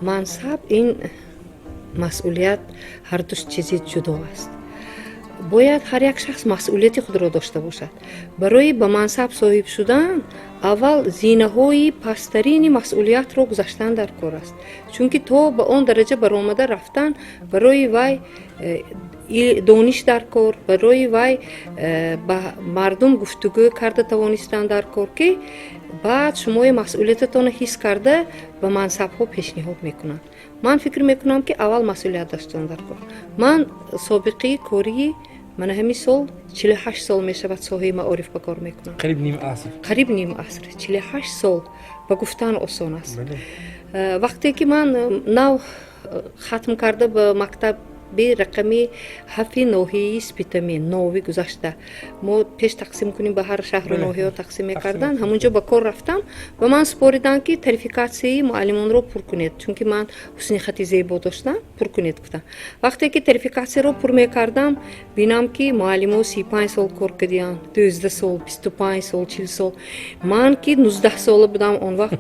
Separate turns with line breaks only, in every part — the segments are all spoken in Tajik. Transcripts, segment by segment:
мансаб ин масъулият ҳар ду чизи ҷудо аст. бояд ҳар як шахс масъулияти худро дошта бошад. барои ба мансаб соҳиб шудан аввал зинаҳои пасттарини масъулиятро гузаштан дар кор аст. чунки то ба он дараҷа баромада рафтан барои вай дониш дар кор, барои вай ба мардум гуфтугӯ карда тавонистан дар кор ки баъд шумои масъулиятатонро ҳис карда ба мансабҳо пешниҳод мекунанд. ман фикр мекунам ки аввал масъулият доштан дар кор. ман собиқии кории мана ҳамин сол 48 сол мешавад соҳаи маориф ба кор мекунам. қариб ним аср 48 сол ба гуфтан осон аст. вақте ки ман нав хатм карда ба мактаби рақами 7 ноҳияи спитамин нови гузашта мо пеш тақсим кунем ба ҳар шаҳру ноҳияҳо тақсим мекардан. ҳамунҷо ба кор рафтам ва ман супоридан ки тарификатсияи муаллимонро пур кунед, чунки ман ҳусни хати зебо доштам, пур кунед гуфтам. вақте ки тарификатсияро пур мекардам бинам ки муаллимо 35 сол кор кардиянд, 12 сол, 25 сол, 40 сол. ман ки 19 сола будам он вақт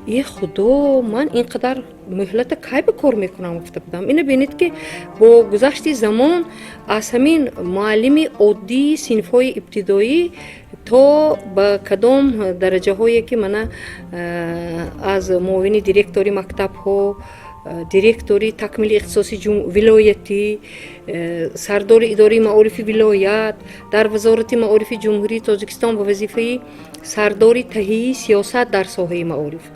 е худо, ман ин қадар муҳлата кай ба кор мекунам гуфта будам. ина бинед ки бо гузашти замон аз ҳамин муаллими оддии синфҳои ибтидоӣ то ба кадом дараҷаҳое ки мана аз муовини директори мактабҳо, директори такмили ихтисоси вилоятӣ, сардори идораи маорифи вилоят, дар вазорати маорифи ҷумҳурии Тоҷикистон ва вазифаи сардори таҳиии сиёсат дар соҳаи маориф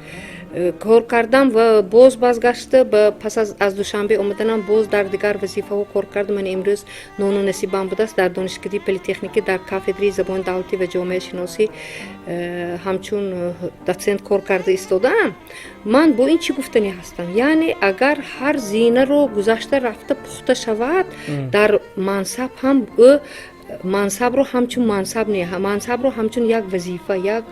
кор кардам ва боз базгашта пас аз душанбе омаданам боз дар дигар вазифаҳо кор кардам. ман имрӯз нону насибам будааст дар донишгоҳи политехникӣ дар кафедраи забони давлатӣ ва ҷомеашиносӣ ҳамчун доцент кор карда истодаам. ман бо ин чӣ гуфтанӣ ҳастам, яъне агар ҳар зинаро гузашта рафта пухта шавад дар мансаб ҳам ӯ мансабро ҳамчун мансаб не, мансабро ҳамчун як вазифа, як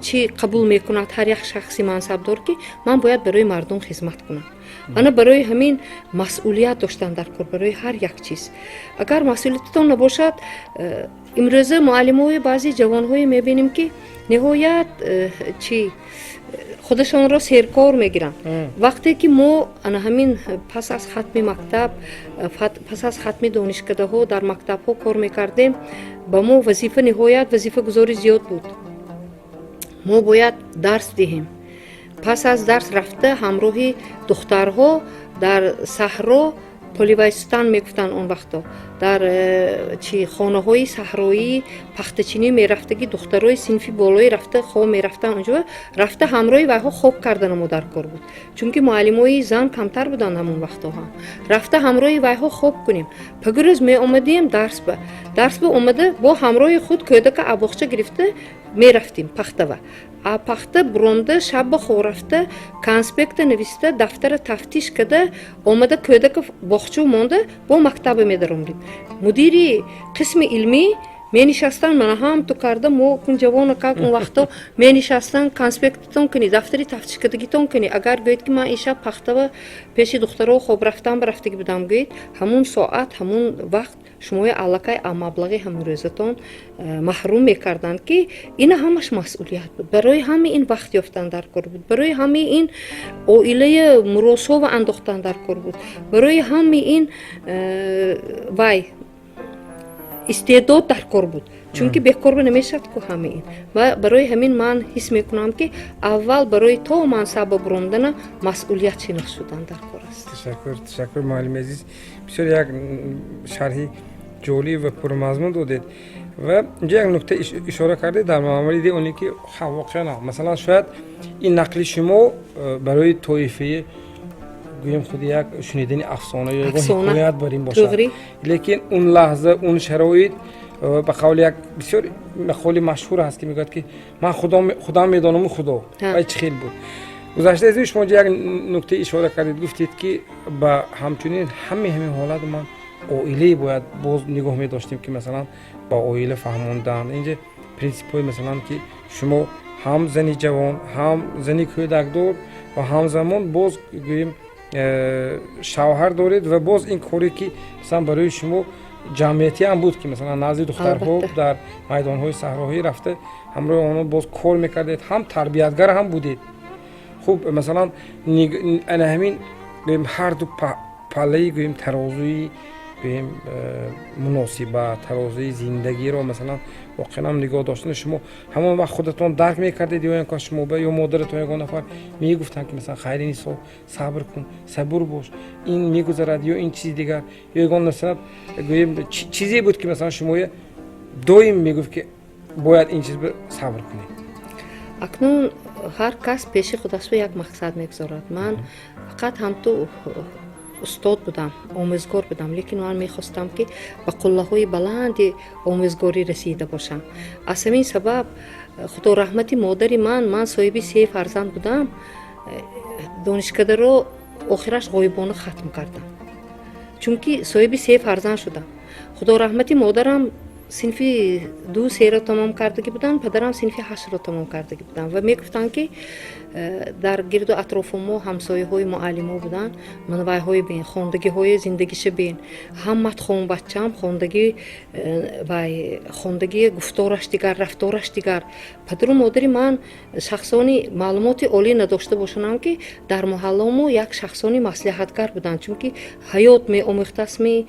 чӣ қабул мекунад ҳар як шахси мансабдор ки ман бояд барои мардум хизмат кунам. ана барои ҳамин масъулият доштан дар кор, барои ҳар як чиз. агар масъулиятатон набошад, имрӯза муаллимои баъзи ҷавонҳое мебинем ки ниҳоят чӣ худашонро серкор мегиранд. вақте ки мо ана ҳамин пас аз хатми мактаб, пас аз хатми донишкадаҳо дар мактабҳо кор мекардем, ба мо вазифа ниҳоят вазифагузори зиёд буд. мо бояд дарс диҳем. пас аз дарс рафта ҳамроҳи духтарҳо дар саҳро поливайстан мегуфтанд он вақто дар чӣ хонаҳои саҳроии пахтачинӣ мерафтаги духтарои синфи болоӣ рафта хоб мерафтанд онҷо рафта ҳамроҳи вайҳо хоб кардану мо дар кор буд, чунки муаллимои зан камтар буданд ҳамон вақтҳо ҳам. рафта ҳамроҳи вайҳо хоб кунем. пагирӯз меомадем дарс ба омада бо ҳамроҳи худ кӯдака абоқча гирифта мерафтем пахтава. пахта буромда шабба хоб рафта конспекта нависта дафтара тафтиш када омада кӯдака боғчу монда бо мактаба медаромдем. мудири қисми илмӣ менишастан мана ҳам ту карда мо кун ҷавона как он вақто менишастан конспектатон кунӣ, дафтари тафтишкадагитон кунӣ. агар гӯед ки ман имшаб пахтава пеши духтаро хоб рафтан барафтагӣ будам гӯед, ҳамун соат ҳамун вақт шумои аллакай аз маблағи ҳамрӯзатон маҳрум мекарданд ки ина ҳамаш масъулият буд. барои ҳами ин вақт ёфтан дар кор буд, барои ҳами ин оилаи муросова андохтан дар кор буд, барои ҳами ин вай истеъдод дар кор буд, чунки бекорба намешавад ку ҳама ин. ва барои ҳамин ман ҳис мекунам ки аввал барои то мансаба буромдана масъулият шинос шудан дар кор аст.
ташаккур муаллими азиз, бисёр як шарҳи ҷолиб ва пурмазмун додед ва инҷа як нукта ишора кардед дар мавриди оне ки воқеан масалан шояд ин нақли шумо барои тоифаи гӯем худи як шунидани афсона ё ҳикоят бар ин бошад, лекин он лаҳза он шароит ба қавли як бисёр мақоли машҳур ҳаст ки мегӯяд ки ман худам медонам худо ва чӣ хел буд. гузашта аз ин шумо як нуктаи ишора кардед, гуфтед ки ба ҳамчунин ҳамин ҳолат ман оилаи бояд боз нигоҳ медоштем ки масалан ба оила фаҳмондан инҷа принсипҳои масалан ки шумо ҳам зани ҷавон, ҳам зани кӯдакдор ва ҳамзамон боз гӯем шавҳар доред ва боз ин коре ки масалан барои шумо ҷамъиятӣ ҳам буд ки масалан назди духтарҳо дар майдонҳои саҳроҳӣ рафта ҳамроҳи онҳо боз кор мекардед, ҳам тарбиятгар ҳам будед. خوب مثلا انا همین گویم هر دو پله گویم ترازوی گویم مناسبت ترازوی زندگی رو مثلا واقعا نگاه داشتن شما همون وقت خودتون درک میکردید یا اینکه شما به یا مادرتون یک نفر میگفتن که مثلا خیر نیست صبر کن صبور باش این میگذرد یا این چیز دیگر یا یک مثلا گویم چیزی بود که مثلا شما دویم میگفت که باید این چیز صبر کنید.
اکنون هر کس پیش خودش یک مقصد میگذارد. من فقط هم تو استاد بودم، آموزگار بودم، لیکن من میخواستم که به قله‌های بلند آموزگاری رسیده باشم. از همین سبب خدا رحمتی مادری من صاحب 3 فرزند بودم. دانشکده رو آخرش غایبانه ختم کردم، چون که صاحب 3 فرزند شدم. خدا رحمتی مادرم صنف 2-3 را تمام کردگی بودن، پدرم صنف 8 را تمام کردگی بودن و میگفتن که در گرد و اطراف ما همسایه های معلم ها بودن، منوی های بین، خواندگی های زندگیش بین، همت خون بچه هم خواندگی گفتارش دیگر، رفتارش دیگر. پدر و مادری من شخصانی معلومات عالی نداشته باشند که در محله ما یک شخصانی مصلحتگر بودن، چون که حیات می آموختست می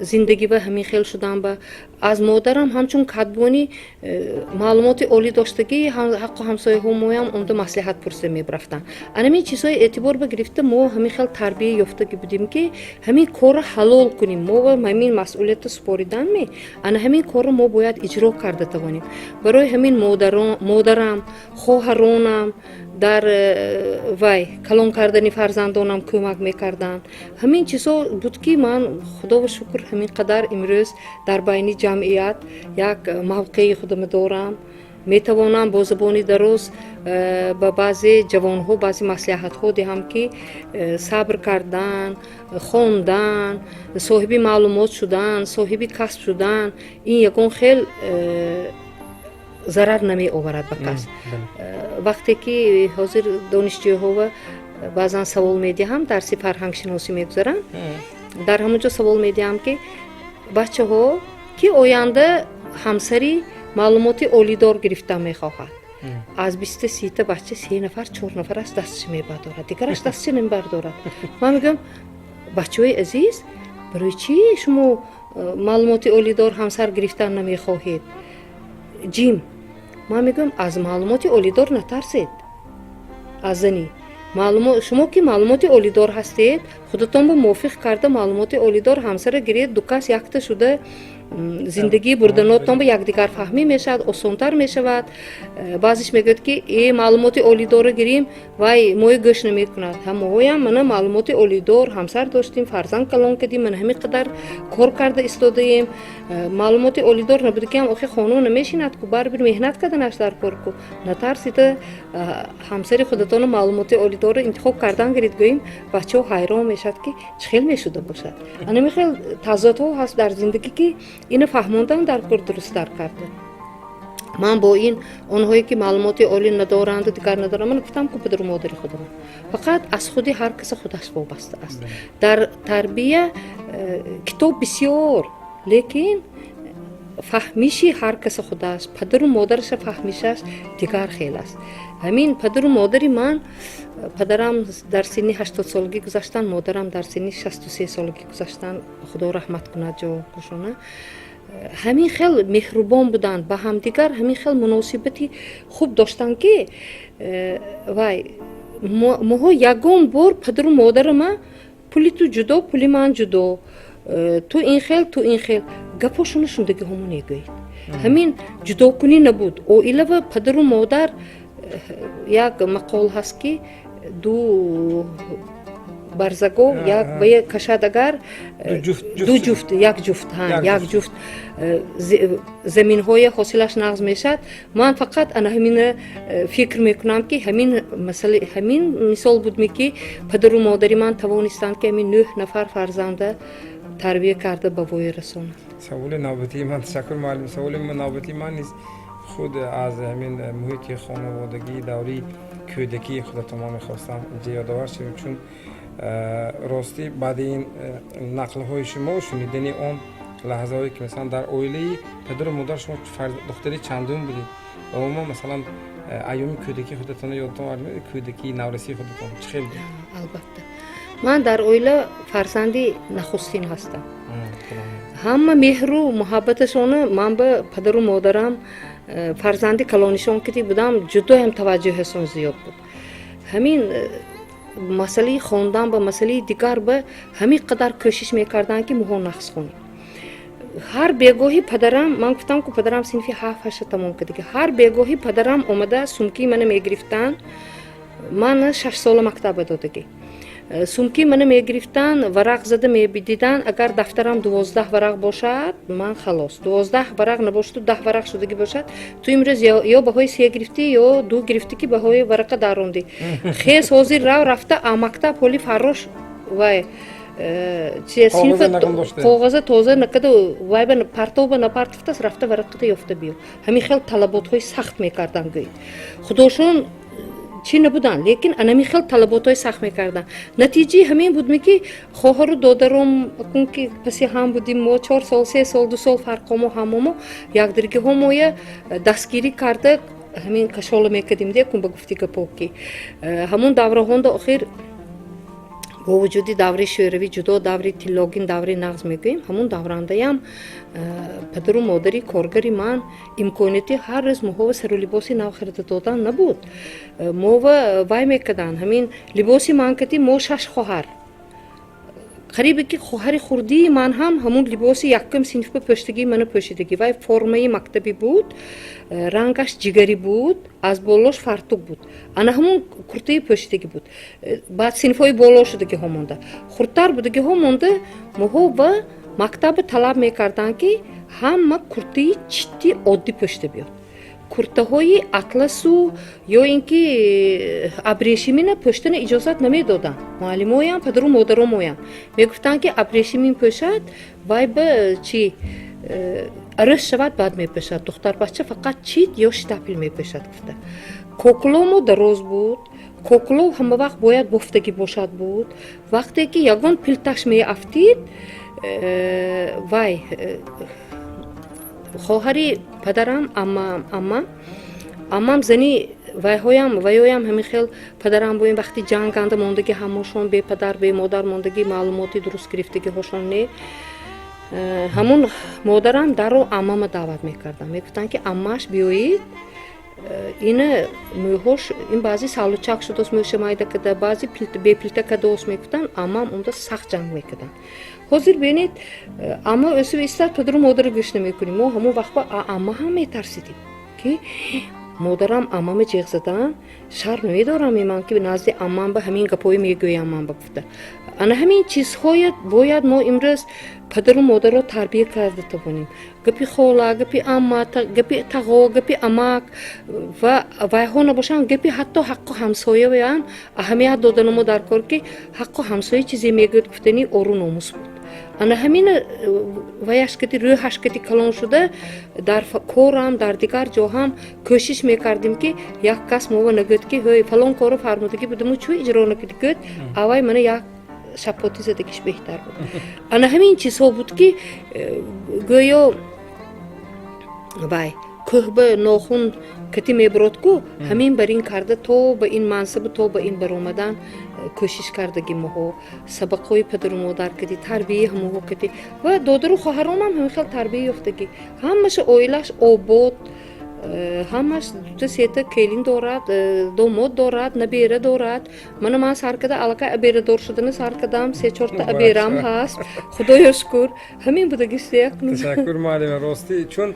زندگی به همین خیل شدن. به از مادرم همچون کدبانی معلومات عالی داشتگی حق همسایه ها ما هم اونده مصلحت پرسه میبرفتن. همین چیزهای اعتبار بگرفته ما همین خیلی تربیه یافتگی بودیم که همین کار حلال کنیم. ما و همین مسئولیت سپاریدن می همین کار ما باید اجرا کرده توانیم. برای همین مادرم، خواهرانم در کلان کردن فرزندانم کمک میکردن. همین چیزا بود که من خدا و شکر همین قدر امروز در بین جمعیت یک موقعی خودم دارم. میتوانم با زبانی درست با بعضی جوانها بعضی مصلحت‌ها دهم که صبر کردن، خواندن، صاحب معلومات شدن، صاحب کسب شدن، این یکون خیلی ضرر نمی آورد به کس. وقتی که حاضر دانشجوها و بعضا سوال میدهم درس فرهنگ شناسی میگذارن، در همونجا سوال میدهم که بچه ها که آینده همسری معلومات عالیدار گرفتن میخواهد. از 20-30 تا بچه 3 نفر 4 نفر از دستش میبردارد، دیگرش دستش نمیبردارد. من میگم بچه های عزیز برای چی شما معلومات عالیدار همسر گرفتن نمیخواهید؟ جیم من میگم از معلومات عالیدار نترسید. از زنی شما که معلومات عالیدار هستید، خودتان با موافق کرده معلومات عالیدار همسر گرید، دو کس یکتا شده زندگی بردناتان به یکدیگر فهمی میشد، آسانتر میشود. بعضیش میگوید که این معلومات عالیدار گیریم وای موی گوش نمیکند. هم من معلومات عالیدار همسر داشتیم، فرزند کلان کردیم، من همین قدر کار کرده استاده ایم. معلومات عالیدار نبود که هم آخه خانه نمیشیند که بر بر مهنت کردنش در کار کو. نترسید همسر خودتان معلومات عالیدار انتخاب کردن گرید گوییم بچه ها حیران میشد که چخیل میشده باشد. انا خیلی تضادها هست در زندگی که اینو فهموندن در کار درست در کرده. من با این آنهایی که معلومات عالی ندارند و دیگر ندارند، من گفتم که پدر و مادر خودم فقط از خودی هر کس خودش وابسته است. در تربیه کتاب بسیار، لیکن فهمیشی هر کس خودش، پدر و مادرش فهمیشش دیگر خیلی است. همین پدر و مادری من، پدرم در سنی 80 سالگی گذشتن، مادرم در سنی 63 سالگی گذشتن، خدا رحمت کنه جا کشونه. همین خیلی مهربان بودن به هم دیگر، همین خیلی مناسبتی خوب داشتن که ما یگان بار پدر و مادر ما پولی تو جدا پولی من جدا، تو این خیل گپاشون شندگی همون نگوید. همین جدا کنی نبود. او ایلو پدر و مادر یک مقال هست که دو برزگو یک کشادگر یک جفت زمین های حاصلش نقض میشد. من فقط همین فکر میکنم که همین مثال بود که پدر و مادری من توانستند که همین 9 نفر فرزند تربیه کرده به وای رساند.
سوال نوبتی من، تشکر معلم. سوال نوبتی من نیست، خود از همین محیط خانوادگی دوری کودکی خودتون ما میخواستم یادآور شویم، چون راستی بعد این نقل های شما شنیدنی اون لحظه هایی که مثلا در اویله پدر و مادر شما دختری چندم بودید عموما مثلا ایامی کودکی خودتون یادتون میاد کودکی نورسی خودتون چه خیلی
البته من در اویلا فرزندی نخستین هستم همه مهر و محبتشون من به پدر و مادرم فرزندی کلانیشون که بودم جدا هم توجهشون زیاد بود همین مسئله خواندن به مسئله دیگر به همین قدر کوشش میکردن که مو نقص کنیم هر بیگاهی پدرم من گفتم که پدرم صنفی 7-8 تمام کرده که هر بیگاهی پدرم اومده سومکی منو میگرفتن من 6 سال مکتب دادگی سومکی منو میگرفتن ورق زده میبیدیدن اگر دفترم 12 ورق باشد من خلاص 12 ورق نباشد 10 ورق شدگی باشد تو امروز یا بهای 3 گرفتی یا 2 گرفتی که بهای ورق داروندی خیس حاضر رفته مکتب پولی فروش و صنف کاغذ تازه نکرده وای به پرتو به نپرتفته رفته ورقه یافته بیو همین خیلی طلبات های سخت میکردن گوید خودشون چی نبودن لیکن انمی خیلی طلبات های سخت میکردن نتیجه همین بود که خواهر و دادرم اون که پسی هم بودیم ما 4 سال 3 سال 2 سال فرقمو هممو یک درگه هموی دستگیری کرده همین کشال میکردیم دیگه کن بگفتی که پوکی همون دوره هنده آخر با وجودی دوره شوروی جدا دوره تیلاگین دوره نغز میگوییم همون دورانده هم پدر و مادری کارگری من امکانیتی هر روز ماها سر و لباسی نو خرید دادن نبود ما وای میکردن همین لباسی من کتی ما 6 خواهر قریبه که خواهر خوردی من همون لباسی یکم صنف به پشتگی منو پوشیدگی وای فرمه مکتبی بود رنگش جگری بود از بالاش فرتوک بود انا همون کرته پوشیدگی بود بعد صنفای بالا شدگی همونده خردتر بودگی همونده ماها و مکتب طلب میکردن که همه کرته چیتی عادی پشته بیاد کرته های اطلسو یا اینکه ابریشمی پشتن اجازت نمیدادن معلمای هم پدر و مادرم هم میگفتن که ابریشمی پوشد وای به چی ارش شود بعد میپوشد دختر بچه فقط چیت یا شتپل میپوشد گفته کوکلومو دراز بود کوکلو همه وقت باید بفتگی باشد بود وقتی که یگان پلتش میافتید وای خواهری پدرم امام زنی وایهایم همین خیل پدرم بویم وقتی جنگ انده موندگی همشون به پدر به مادر موندگی معلوماتی درست گرفتگی هاشون نه همون مادرم در رو امام دعوت میکردم میگفتن که اماش بیایید این موهاش این بعضی سالوچاک شده است موش مایده کده بعضی به پلته کده است میگفتن امام اونجا سخت جنگ میکردن حاضر بینید اما اسم استاد پدر و مادر گوش نمیکنیم ما همون وقت با اما هم میترسیدیم که مادرم امام جیغ زدن شرم نمیدارم من که نزد امام به همین گپای میگویم امام بگفته انا همین چیزهای باید ما امروز پدر و مادر رو تربیه کرده تبونیم گپی خولا گپی اما گپی تقوا گپی اماک و ها نباشن گپی حتی حق همسایه بیان اهمیت دادن ما در کار که حق همسایه چیزی میگوید گفتنی آرو ناموس بود انا همین وایش که روحش که کلان شده در کارم در دیگر جا هم کوشش میکردیم که یک کس مو نگفت که هی فلان کارو فرمودگی بودم چوی اجرا نکرد اوای من یک شپاتی زدگیش بهتر بود انا همین چیزها بود که گویا وای که به ناخون کتی میبرد کو همین بر این کرده تو به این منصب تو به این برآمدن کوشش کردگی ماها سبقای پدر و مادر کردی تربیه همو کردی و دادر و خواهرام هم همین خیلی تربیه یافتگی همش اویلش آباد همش دو سیت کلین دارد دو مود دارد نبیره دارد من سر کده علاقه ابیره دار شدن سر کدم 3-4 تا ابیرم هست خدایا شکر همین بودگی
تشکر معلم راستی چون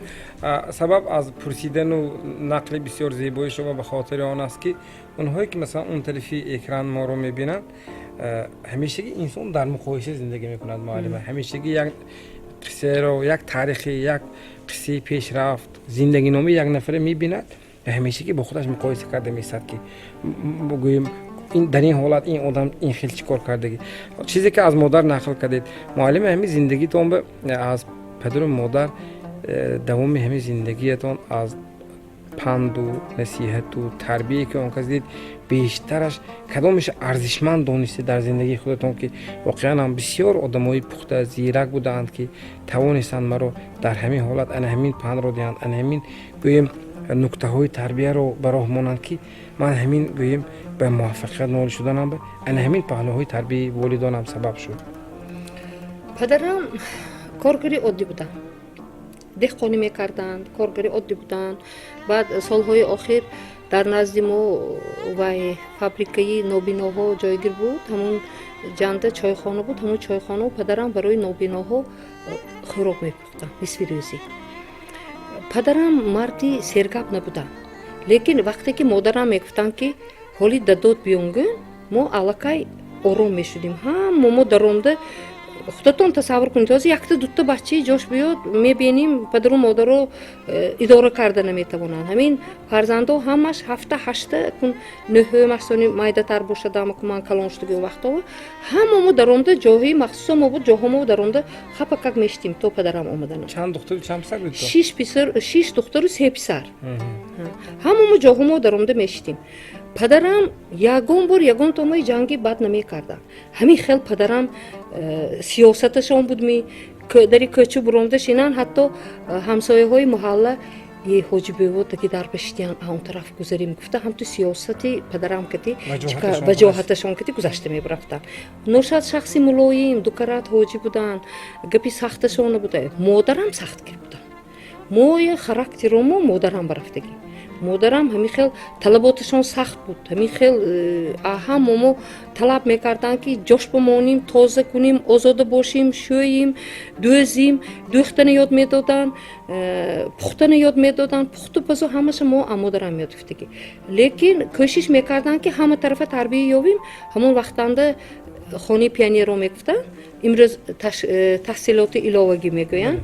سبب از پرسیدن و نقل بسیار زیبای شما به خاطر آن است که اونهایی که مثلا اون طرفی اکران ما رو میبینن همیشه انسان در مقایسه زندگی میکند معلم همیشه یک قصه رو یک تاریخی یک قصه پیش رفت زندگی نامه یک نفر میبیند همیشه که با خودش مقایسه کرده میسد که بگوییم این در این حالت این آدم این خیلی چیکار کردگی چیزی که از مادر نقل کردید معلم همین زندگیتون از پدر و مادر دوام همین زندگیتون از پند و نصیحت و تربیه که اون کس دید بیشترش کدامش ارزشمند دانسته در زندگی خودتون که واقعا هم بسیار آدمای پخته زیرک بودند که توانستند مرا در همین حالت انا همین پند رو دیدند انا همین گویم نکته‌های تربیت رو برای همونن که من همین گویم به موفقیت نال شدنم به ان همین پهلوهای تربیت والدانم سبب شد.
پدرم کارگری عادی بودن، دهقانی میکردند، کارگری عادی بودن. بعد سالهای آخر در نزد ما و فابریکه نابیناها جایگیر بود، همون جنده چایخانه بود. همون چایخانه پدرم برای نابیناها خوراک میپختن، نصف روزی. پدرم مردی سرگپ نبودن، لیکن وقتی که مادرم میگفتن که حالی دادود بیونگن، ما علاقه آروم میشدیم. ما درونده خودتون تصور کنید تازه یک تا دو تا بچه جاش بیاد میبینیم پدر و مادر رو اداره کرده نمیتوانند. همین فرزندا همش هفته هشته کن نه مثلا مایده تر باشه دام که من کلان شدگی وقتا همه درونده جاهی مخصوص ما بود، جاهامو درونده خپکک میشتیم تو پدرم اومدن.
چند دختر چند پسر بود؟
6 دختر و 3 پسر. همه جاهامو درونده میشتیم. پدرم یگان تومای جنگی بد نمیکردن. همین خیلی پدرم سیاستشون بود که در کوچه برونده اینان حتی همسایه های محله یه حاجی بود که در پشتیان اون طرف گذاریم گفته هم تو سیاستی پدرم کتی وجاهتشون کتی گذشته میبرفتن. نوشاد شخصی ملایم دکرات حاجی بودن، گپی سختشون بوده. مادرم سخت کی بودن. موی خاراکترمو مادرم برفتگی. مادرم همین خیلی طلباتشون سخت بود. همین خیلی هممو طلب میکردن که جوش بمونیم، تازه کنیم، آزاده باشیم، شوییم، دوزیم، دوختن یاد میدادن، پختن یاد میدادن. پخت و پزو همش ما مادرم یاد گرفتگی. لیکن کوشش میکردن که همه طرف تربیت یابیم. همون وقتانده خانه پیانی رو میگفتن، امروز تحصیلات علاوگی میگوین.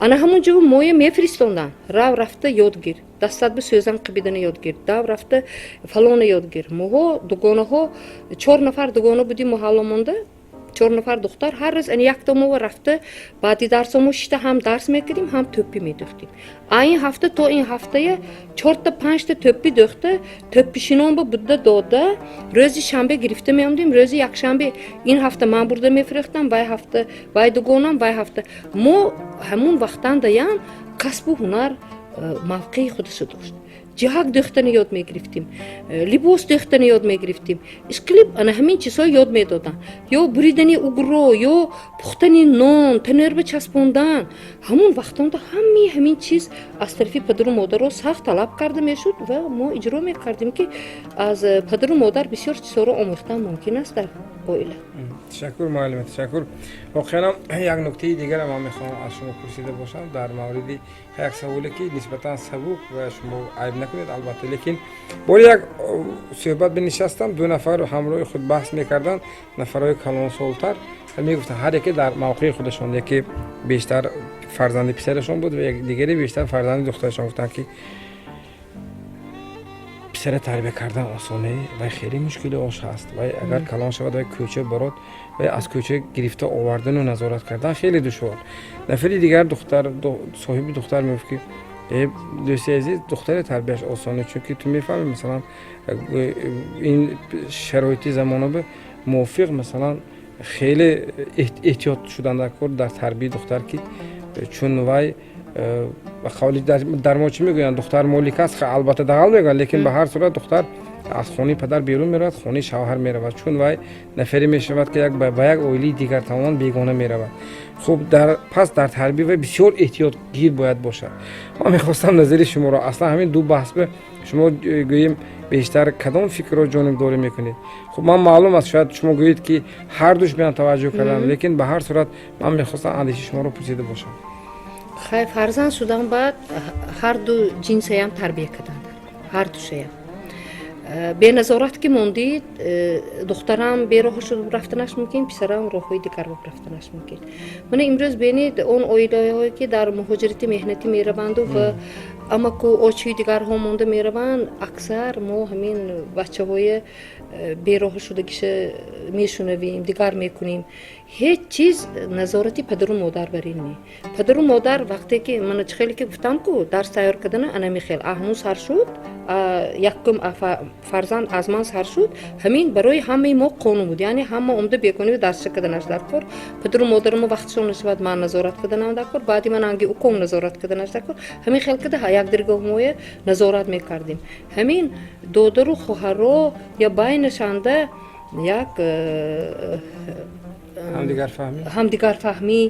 انا همونجا موی میفرستوندن رفته یادگیر دستت به سوزن قبیدن یادگیر رفته فلان یادگیر. ما دوگانه ها 4 نفر دوگانه بودیم محله مونده، 4 نفر دختر. هر روز این یک تا ما رفته بعدی درسمو شیشته هم درس میکردیم هم توپی میدوختیم. این هفته تا این هفته 4 تا 5 تا توپی دوخته، توپیشینون با بوده داده. روزی شنبه گرفته میامدیم، روزی یک شنبه این هفته من برده میفرختم، وای هفته وای دوگانم وای هفته. ما همون وقتان دیان کسب و هنر موقعی خودش داشت. جهک دختن یاد میگرفتیم، لباس دختن یاد میگرفتیم. اسکلیپ انا همین چیزا یاد میدادن. یا بریدنی اوگرو، یا پختنی نان، تنر به چسبوندن. همون وقتان همین چیز از طرف پدر و مادر رو سخت طلب کرده میشد و ما اجرا میکردیم که از پدر و مادر بسیار چیزا رو آموختن ممکن است در عائله.
تشکر معلم، تشکر. واقعا یک نکته دیگر ما میخوام از شما پرسیده باشم در مورد یک سوالی که نسبتا سبوک و شما عیب نکنید البته، لیکن با یک صحبت بنشستم 2 نفر همراه خود بحث میکردن، نفرای کلان سالتر میگفتن هر یکی در موقع خودشون، یکی بیشتر فرزند پسرشون بود و یک دیگری بیشتر فرزند دخترشون. گفتن که پسر تربیت کردن آسانه و خیلی مشکل آش هست و اگر کلان شود و کوچه برات و از کوچه گرفته آوردن و نظارت کردن خیلی دشوار. نفری دیگر صاحب دختر میگفت که دوستی عزیز دختر تربیتش آسانه، چون که تو میفهمی مثلا این شرایطی زمانه به موافق مثلا خیلی احتیاط شدن در تربیت دختر که چون وای و خالی در ما چی میگوین دختر مالک است، البته دغل میگن، لیکن به هر صورت دختر از خانه پدر بیرون میرود، خانه شوهر میرود، چون وای نفری میشود که با یک اویلی دیگر تماما بیگانه میرود. خب پس در تربیت بسیار احتیاط گیر باید باشد. من میخواستم نظر شما را اصلا همین دو بحث به شما گوییم بیشتر کدام فکر را جانبداری میکنید. خب من معلوم است شاید شما گویید که هر دوش بیان توجه کردن، لیکن به هر صورت من میخواستم اندیشه شما را پرسیده باشم.
خیلی فرزند شدن بعد هر دو جنس هم تربیت کردن، هر دوش هم به نظارت که موندید. دخترم به راه شد رفتنش ممکن، پسرم راههای دیگر رفتنش ممکن. من امروز بینید اون عائله‌هایی که در مهاجرت مهنتی میروند و اما که آچوی دیگر ها مونده میروند، اکثر ما همین بچه‌های به راه شدگیش میشنویم، دیگر میکنیم. هیچ چیز نظارتی پدر و مادر بر این نی. پدر و مادر وقتی که من خیلی که گفتم که درس تیار کردن انا میخیل اهنو سر شد، یکم فرزند از من سر شد، همین برای همه ما قانون بود. یعنی همه عمده بیکنی درس کردنش در کار. پدر و مادر ما وقتشون نشود من نظارت کردنم در کار، بعدی من انگی اوکم نظارت کردنش در کار. همین خیلی که як диргомоя назорат мекардим. Ҳамин додару хоҳарро я байнашанда як ҳамдигарфаҳмӣ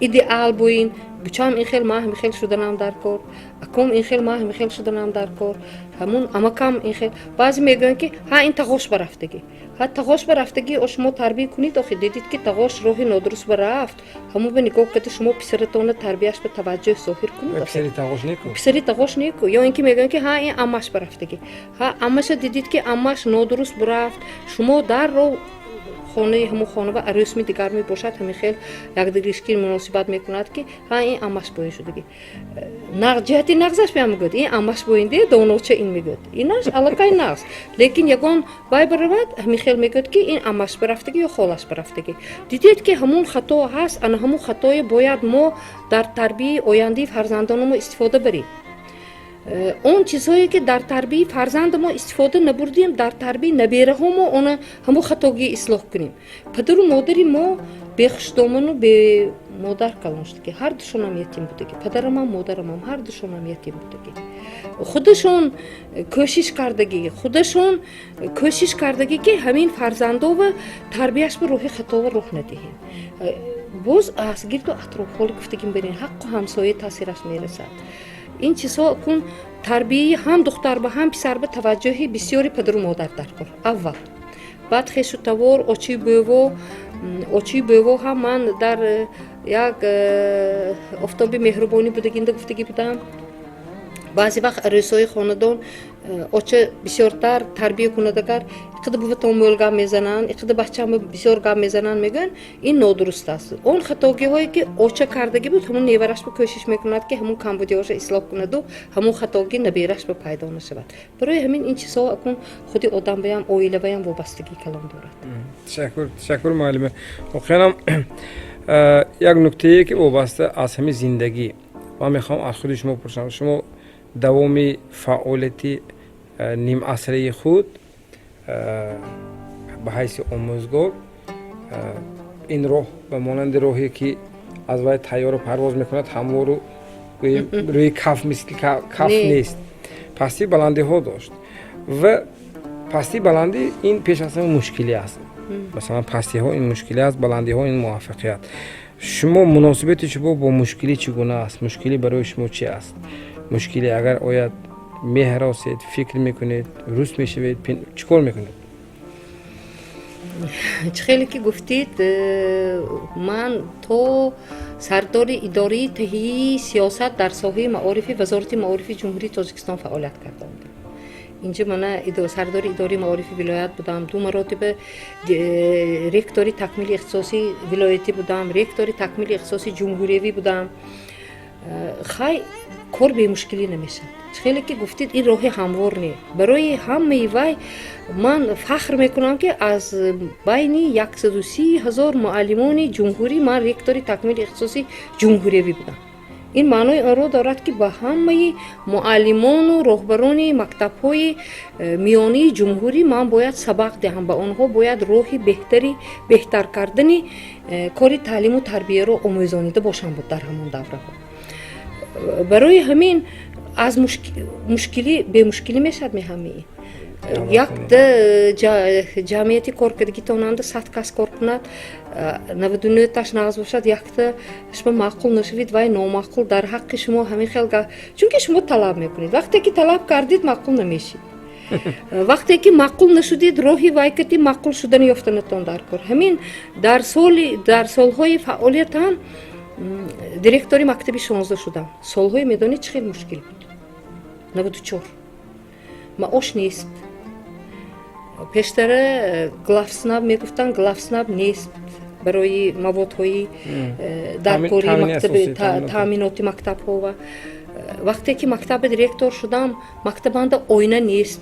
идеал буин бучам ин хел маҳ михел шуданам дар кор аком ин хел маҳ михел шуданам дар кор ҳамун амакам ин хел баъзе мегӯянд ки ҳа ин тағош ба рафтагӣ ҳа тағош ба рафтагӣ шумо тарбия кунед охи дидед ки тағош роҳи нодуруст ба рафт ҳамун ба нигоҳ карда шумо писаратона тарбияш ба таваҷҷӯҳ зоҳир кунед писари тағош неку ё ин ки мегӯянд ки ҳа ин аммаш ба рафтагӣ ҳа аммаша дидед ки аммаш нодуруст бурафт шумо дарров хонаи ҳамун хонава русми дигар мебошад ҳамин хел якдигришки муносибат мекунад ки ҳа ин аммаш боин шудагӣ ҷиҳати нағзаш меам мегӯяд ин аммаш боинде доноча ин мегӯяд инаш аллакай нағз лекин ягон бай баравад ҳамин хел мегӯяд ки ин аммаш барафтагӣ ё холаш барафтагӣ дидед ки ҳамун хато ҳаст ана ҳамун хатое бояд мо дар тарбияи ояндаи фарзандонамо истифода барем он чизҳое ки дар тарбияи фарзанди мо истифода набурдем дар тарбияи набераҳо мо она ҳамон хатогӣ ислоҳ кунем падару модари мо бехушдоману бемодар калон шудагӣ ҳардушонам ятим будагӣ падарамам модарамам ҳардушонам ятим будагӣ худашон кӯшиш кардагӣ ки ҳамин фарзандова тарбияш ба роҳи хатова роҳ надиҳем боз аз гирду атрофҳоли гуфтагим барин ҳаққу ҳамсоя таъсираш мерасад ин чизҳо кун тарбияи ҳам духтар ба ҳам писар ба таваҷҷӯҳи бисёри падару модар дар кор аввал баъд хешу тавор очии бӯво ҳам ман дар як офтоби меҳрубонӣ будагинда гуфтагӣ будам баъзе вақт рӯсои хонадон оча бисёртар тарбия кунадагар иқида буватон мӯл гап мезананд иқида бачаам бисёр гап мезананд мегӯянд ин нодуруст аст он хатогиҳое ки оча кардагӣ буд ҳамун невараш ба кӯшиш мекунад ки ҳамун камбудиҳоша ислоҳ кунаду ҳамун хатоги набераш ба пайдо нашавад барои ҳамин ин чизҳо акун худи одамбаям оилаваям вобастагӣ калон дорад
ташаккур муаллима воқеан як нуктае ки вобаста аз ҳамин зиндагӣ ман мехоҳам аз худи шумо пурсам шумо давоми фаъолияти нимасраи худ ба ҳайси омӯзгор ин роҳ ба монанди роҳе ки аз вай тайёра парвоз мекунад ҳамвору рӯи каф мисли каф нест пастӣ баландиҳо дошт ва пастӣ баландӣ ин пеш аз ҳама мушкилӣ аст масалан пастиҳо ин мушкилӣ аст баландиҳо ин муваффақият шумо муносибати шумо бо мушкилӣ чӣ гуна аст мушкилӣ барои шумо чӣ аст мушкилӣ агар ояд меҳросед фикр мекунед руст мешавед чӣ кор мекунед
чӣ хеле ки гуфтид ман то сардори идораи таҳиии сиёсат дар соҳаи маорифи вазорати маорифи ҷумҳурии тоҷикистон фаъолият кардам инҷа мана сардори идораи маорифи вилоят будам 2 маротиба ректори такмили ихтисоси вилоятӣ будам ректори такмили ихтисоси ҷумҳуриявӣ будам хай кор бемушкилӣ намешавад чӣ хеле ки гуфтид ин роҳи ҳамвор не барои ҳамаи вай ман фахр мекунам ки аз байни 130,000 муаллимони ҷумҳурӣ ман ректори такмили ихтисоси ҷумҳуриявӣ будам ин маънои онро дорад ки ба ҳамаи муаллимону роҳбарони мактабҳои миёнаи ҷумҳурӣ ман бояд сабақ диҳам ба онҳо бояд роҳи беҳтар кардани кори таълиму тарбияро омӯзонида бошам буд дар ҳамон давраҳо барои ҳамин аз мушкилӣ бемушкилӣ мешавад меҳамии як ҷамъияти коркардагитонанда 100 кас кор кунад 99таш нағз бошад якта шумо маъқул нашавид вай номаъқул дар ҳаққи шумо ҳамин хел чунки шумо талаб мекунед вақте ки талаб кардид маъқул намешид вақте ки маъқул нашудед роҳи вай кати маъқул шудани ёфтанатон дар кор ҳамин дар солҳои фаъолиятам директори мактаби 16 шудам солҳое медонед чӣ хел мушкил буд 94 маош нест пештара главснаб мегуфтанд главснаб нест барои маводҳои даркори мактаби таъминоти мактабҳо ва вақте ки мактаби директор шудам мактабанда оина нест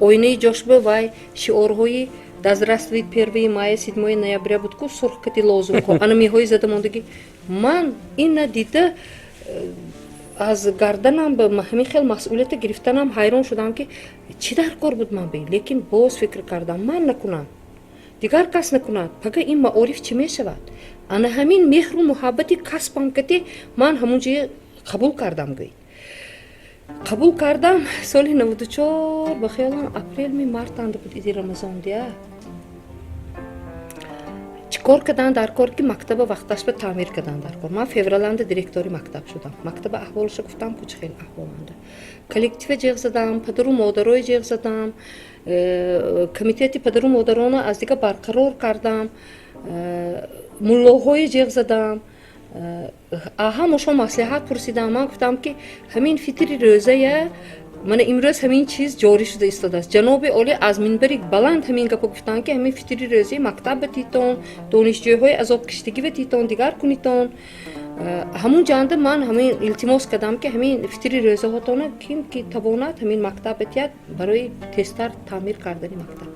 оинаи ҷошба вай шиорҳои да здравствует 1 мая 7 ноября буд ку сурх кати лозунҳо ана меҳои задамондагӣ ман ина дида аз гарданам ба ҳамин хел масъулията гирифтанам ҳайрон шудам ки чӣ дар кор буд ман бе лекин боз фикр кардам ман накунам дигар кас накунад пага ин маориф чӣ мешавад ана ҳамин меҳру муҳаббати касбам кати ман ҳамун ҷоя қабул кардам гӯй қабул кардам соли 94 ба хиёлам апрел ми март анда буд иди рамазон дия чикор кадан дар кор ки мактаба вақташ ба таъмир кадан дар кор ман февраланда директори мактаб шудам мактаба аҳволаша гуфтам ку чӣ хел аҳволанда коллектива ҷиғ задам падару модарои ҷиғ задам комитети падару модарона аз дига барқарор кардам муллоҳои ҷиғ задам ҳамашон маслиҳат пурсидам ман гуфтам ки ҳамин фитри рӯзая мана имрӯз ҳамин чиз ҷорӣ шуда истодааст ҷаноби олӣ аз минбари баланд ҳамин гапо гуфтанд ки ҳамин фитри рӯзаи мактаб батитон донишҷӯйҳои азобкиштагӣ батитон дигар кунитон ҳамун ҷанда ман ҳамин илтимос кардам ки ҳамин фитри рӯзаҳотона ким ки тавонад ҳамин мактаб батиҳад барои тезтар таъмир кардани мактаб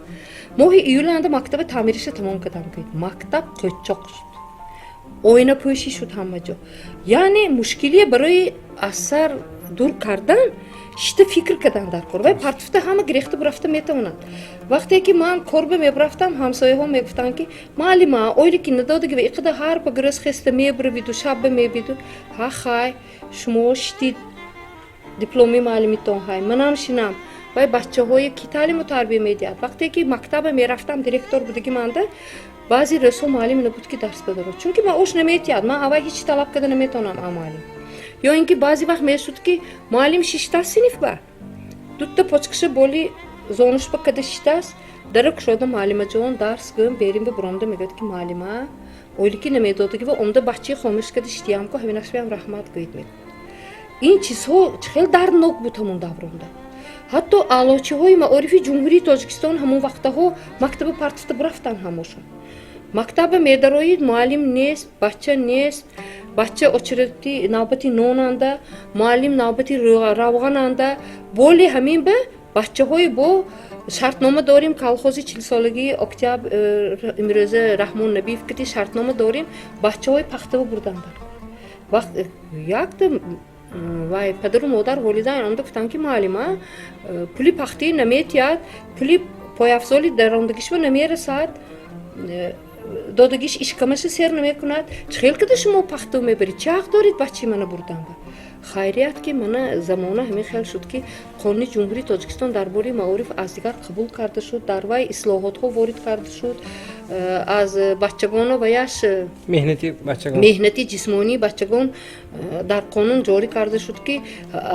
моҳи июланда мактаба таъмириша тамом кардам мактаб қӯчоқ шуд оинапӯшӣ шуд ҳама ҷо яъне мушкилие барои аз сар дур кардан шита фикр кадан дар кор вай партуфта ҳама гирехта бурафта метавонад вақте ки ман корба мебарафтам ҳамсояҳо мегуфтанд ки маълима ойре ки надодагива иқада ҳар ба гурӯз хеста мебравиду шабба мебиду ҳа хай шумо шитид дипломи маълимитон ҳай манам шинам вай бачаҳое ки таълиму тарбия медиҳад вақте ки мактаба мерафтам директор будагиманда баъзи рӯзҳо маълим набуд ки дарс бадорад чунки ман ош наметиҳад ман аввал ҳеч талаб када наметавонам а маълим ё ин ки баъзе вақт мешуд ки маълим шишта синиф ба дутта почкаша боли зонушба када шиштаст дара кушода маълимаҷон дарс гӯм берим ба буромда мегӯяд ки маълима ойли ки намедодагива омда бачаи хомӯш када шитиям ку ҳавинашвиам раҳмат гӯед мегӯяд ин чизҳо чӣ хел дарднок буд ҳамон давронда ҳатто аълочиҳои маорифи ҷумҳурии тоҷикистон ҳамон вақтаҳо мактаба партуфта бурафтанд ҳамошон мактаба медароид муаллим нест бача нест бача очереди навбати нонанда муаллим навбати равғананда боли ҳамин ба бачаҳои бо шартнома дорем калхози 40-солагии октябр имрӯза раҳмон набиев кати шартнома дорем бачаҳои пахтава бурданда якда вай падару модар волидайн омда гуфтанд ки муаллима пули пахтӣ наметиҳад пули пойафзоли даромдагишва намерасад додагиш ишкамаша сер намекунад чӣ хел када шумо пахтав мебаред чӣ ҳақ доред бачаи мана бурданба хайрият ки мана замона ҳамин хел шуд ки қонуни ҷумҳурии тоҷикистон дар бораи маориф аз дигар қабул карда шуд дар вай ислоҳотҳо ворид карда шуд аз бачагону ваяш меҳнати ҷисмонии бачагон дар қонун ҷорӣ карда шуд ки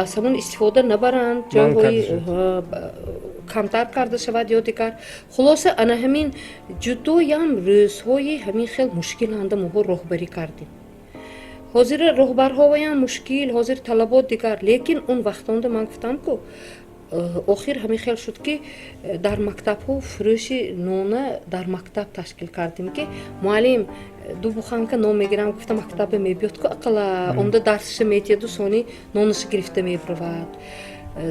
аз ҳамон истифода набаранд ҷойҳои камтар карда шавад ё дигар хулоса ана ҳамин ҷудоям рӯзҳои ҳамин хел мушкиланда моҳо роҳбарӣ кардем ҳозир роҳбарҳояам мушкил ҳозир талабот дигар лекин он вақтонда ман гуфтам ку охир ҳамин хел шуд ки дар мактабҳо фурӯши нона дар мактаб ташкил кардем ки муаллим ду буханка нон мегирам гуфта мактаба мебиёд ку ақала омда дарсаша метиҳаду сони нонаша гирифта мебравад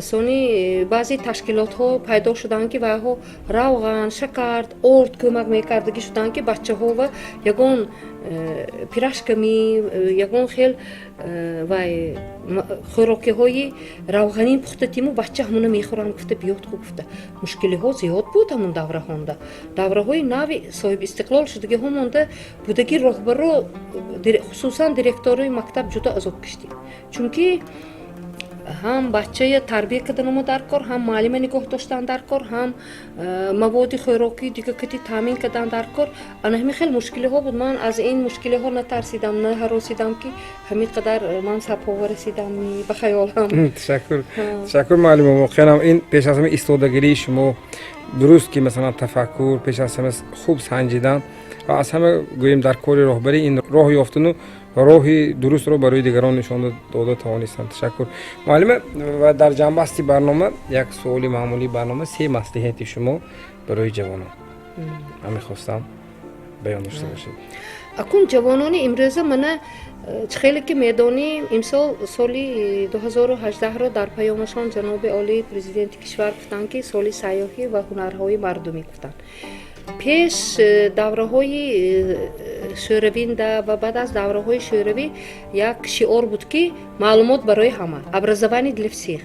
сони баъзе ташкилотҳо пайдо шуданд ки вайҳо равған шакард орд кӯмак мекардагӣ шуданд ки бачаҳо ва ягон пирашками ягон хел вай хӯрокиҳои равғанин пухтатиму бача ҳамуна мехӯранд гуфта биёд ку гуфта мушкилиҳо зиёд буд ҳамон давраҳонда давраҳои нави соҳибистиқлол шудагиҳо монда будаги роҳбаро хусусан директорои мактаб ҷудо азоб киштем чунки ҳам бачая тарбия каданома дар кор ҳам маълима нигоҳ доштан дар кор ҳам маводи хӯрокӣ дига кати таъмин кадан дар кор ана ҳамин хел мушкилиҳо буд ман аз ин мушкилиҳо натарсидам наҳаросидам ки ҳамин қадар мансабҳова расидам ба хаёлам
ташаккур муаллима воқеан ин пеш аз ҳама истодагирии шумо дуруст ки масалан тафаккур пеш аз ҳама хуб санҷидан ва аз ҳама гӯем дар кори роҳбарӣ ин роҳ ёфтану роҳи дурустро барои дигарон нишон дода тавонистам ташаккур муаллима ва дар ҷанбасти барнома як суоли маъмулии барнома се маслиҳати шумо барои ҷавонон ман мехостам баён дошта бошед
акун ҷавонони имрӯза мана чӣ хеле ки медонем имсол соли 2018ро дар паёмашон ҷаноби олии президенти кишвар гуфтанд ки соли сайёҳӣ ва ҳунарҳои мардумӣ гуфтанд пеш давраҳои шӯравинда ва баъд аз давраҳои шӯравӣ як шиор буд ки маълумот барои ҳама образование для всех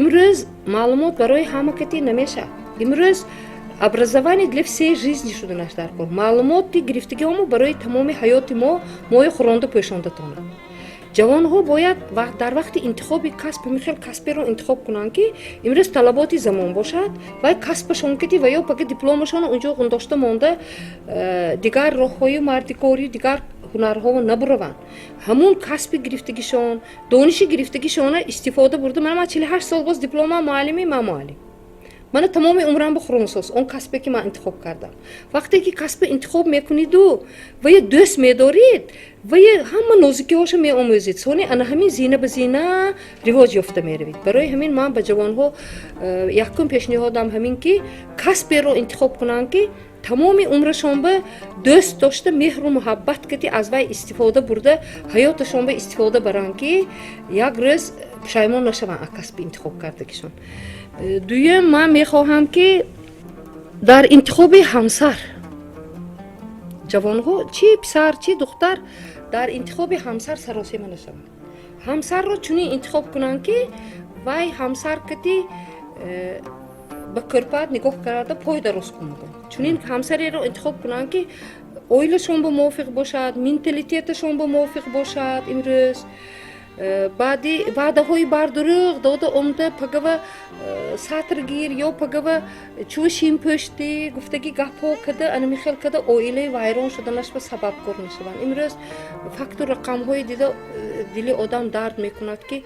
имрӯз маълумот барои ҳама кати намеша имрӯз образование для всей жизни шуданаш дар кор маълумоти гирифтагиҳомо барои тамоми ҳаёти моё хӯронда пӯшондатонад ҷавонҳо бояд дар вақти интихоби касб ҳамин хел касберо интихоб кунанд ки имрӯз талаботи замон бошад вай касбашон кити ва ё паки дипломашон унҷо гундошта монда дигар роҳҳои мардикорӣ дигар ҳунарҳоро набураванд ҳамун касби гирифтагишон дониши гирифтагишона истифода бурда ман 48 сол боз дипломам муаллими ман муаллим мана тамоми умрам ба хурмсоз он касбе ки ман интихоб кардам вақте ки касбе интихоб мекуниду ва ё дӯст медорид ва ё ҳама нозикиҳоша меомӯзед сони ана ҳамин зина ба зина ривоҷ ёфта меравид барои ҳамин ман ба ҷавонҳо якум пешниҳодам ҳамин ки касберо интихоб кунанд ки тамоми умрашон ба дӯст дошта меҳру муҳаббат кати аз вай истифода бурда ҳаёташон ба истифода баранд ки як рӯз пушаймон нашаванд аз касби интихоб кардагишон дуюм ман мехоҳам ки дар интихоби ҳамсар ҷавонҳо чи писар чи духтар дар интихоби ҳамсар саросима нашаванд ҳамсарро чунин интихоб кунанд ки вай ҳамсар кати ба кӯрпаат нигоҳ карда пой дароз кунад чунин ҳамсареро интихоб кунанд ки оилашон ба мувофиқ бошад менталитеташон ба мувофиқ бошад имрӯз баъди ваъдаҳои бардуруғ дода омда пагава сатргир ё пагава чӯ шимпӯшти гуфтаги гапҳо када анами хел када оилаи вайрон шуданаш ба сабабкор нашаванд имрӯз факту рақамҳои дида дили одам дард мекунад ки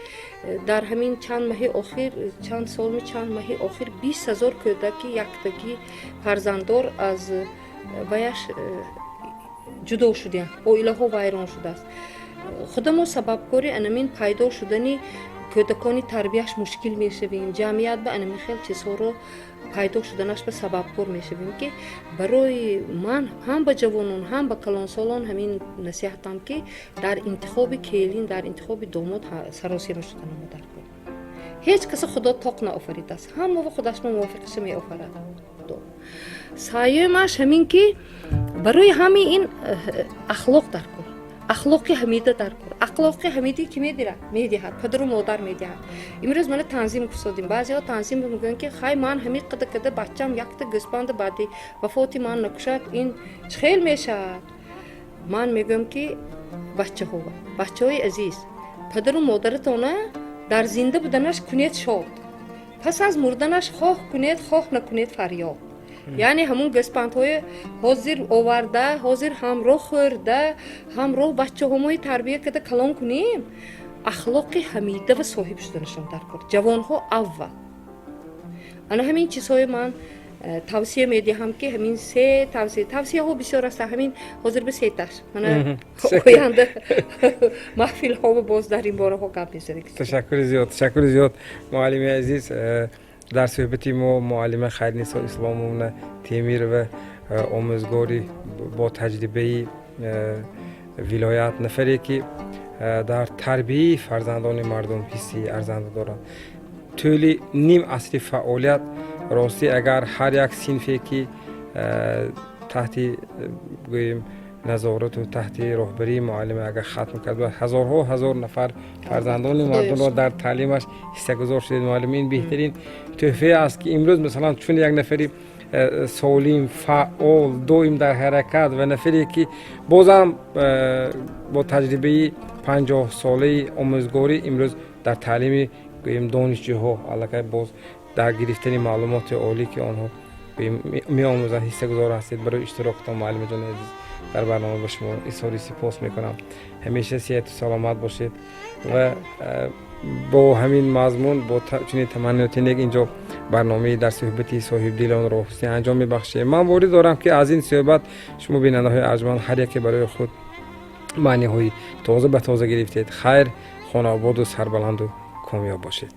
дар ҳамин чанд маҳи охир чанд солми чанд маҳи охир 20 000 кӯдаки яктаги фарзанддор аз ваяш ҷудо шуданд оилаҳо вайрон шудааст худа мо сабабкори анамин пайдо шудани кӯдакони тарбияш мушкил мешавем ҷамъият ба анамин хел чизҳоро пайдо шуданаш ба сабабкор мешавем ки барои ман ҳам ба ҷавонон ҳам ба калонсолон ҳамин насиҳатам ки дар интихоби келин дар интихоби домод саросима шудан модар кунем ҳеҷ касе худо тоқ наофаридааст ҳамаро худаш мувофиқаша меофарад саюмаш ҳамин ки барои ҳамин ин ахлоқ дар кор ахлоқи ҳамида дар кор ахлоқи ҳамидӣ ки медиҳад падару модар медиҳад имрӯз мана танзим кусодем баъзеҳо танзим мегӯянд ки хай ман ҳамин қада када бачам якта гӯспанда баъди вафоти ман накушад ин чӣ хел мешавад ман мегӯям ки бачаҳои азиз падару модаратона дар зинда буданаш кунед шод пас аз мурданаш хоҳ кунед хоҳ накунед фарёд яъне ҳамун гӯспандҳои ҳозир оварда ҳозир ҳамроҳ хӯрда ҳамроҳ бачаҳомои тарбия када калон кунем ахлоқи ҳамида ва соҳиб шуданашон дар кор ҷавонҳо аввал ана ҳамин чизҳои ман тавсия медиҳам ки ҳамин се тавсияҳо бисёр аста ҳамин ҳозир ба сеташ мана оянда маҳфилҳо боз дар ин бораҳо гап мезанем
ташаккури зиёд муаллими азиз дар суҳбати мо муаллима хайрниссо исломовна темир ва омӯзгори бо таҷрибаи вилоят нафаре ки дар тарбияи фарзандони мардум ҳисси арзанда доранд тӯли ним асри фаъолият рости агар ҳар як синфе ки таҳти гӯем назорату таҳти роҳбарии муаллима агар хатм кард ҳазорҳо ҳазор нафар фарзандони мардумро дар таълимаш ҳиссагузор шудед муаллим ин беҳтарин тӯҳфае аст ки имрӯз масалан чун як нафари солим фаъол доим дар ҳаракат ва нафаре ки бозам бо таҷрибаи 50-солаи омӯзгорӣ имрӯз дар таълими гӯем донишҷӯҳо аллакай боз дар гирифтани маълумоти олӣ ки онҳо меомӯзанд ҳиссагузор ҳастед барои иштирокатон муаллимаҷони азиз дар барнома ба шумо изҳори сипос мекунам ҳамеша сеҳату саломат бошед ва бо ҳамин мазмун бо чунин таманниётинек инҷо барномаи дар суҳбати соҳибдилонро ҳусни анҷом мебахшем ман ворид дорам ки аз ин суҳбат шумо бинандаҳои арҷманд ҳар яке барои худ маъниҳои тоза ба тоза гирифтед хайр хонободу сарбаланду комёб бошед.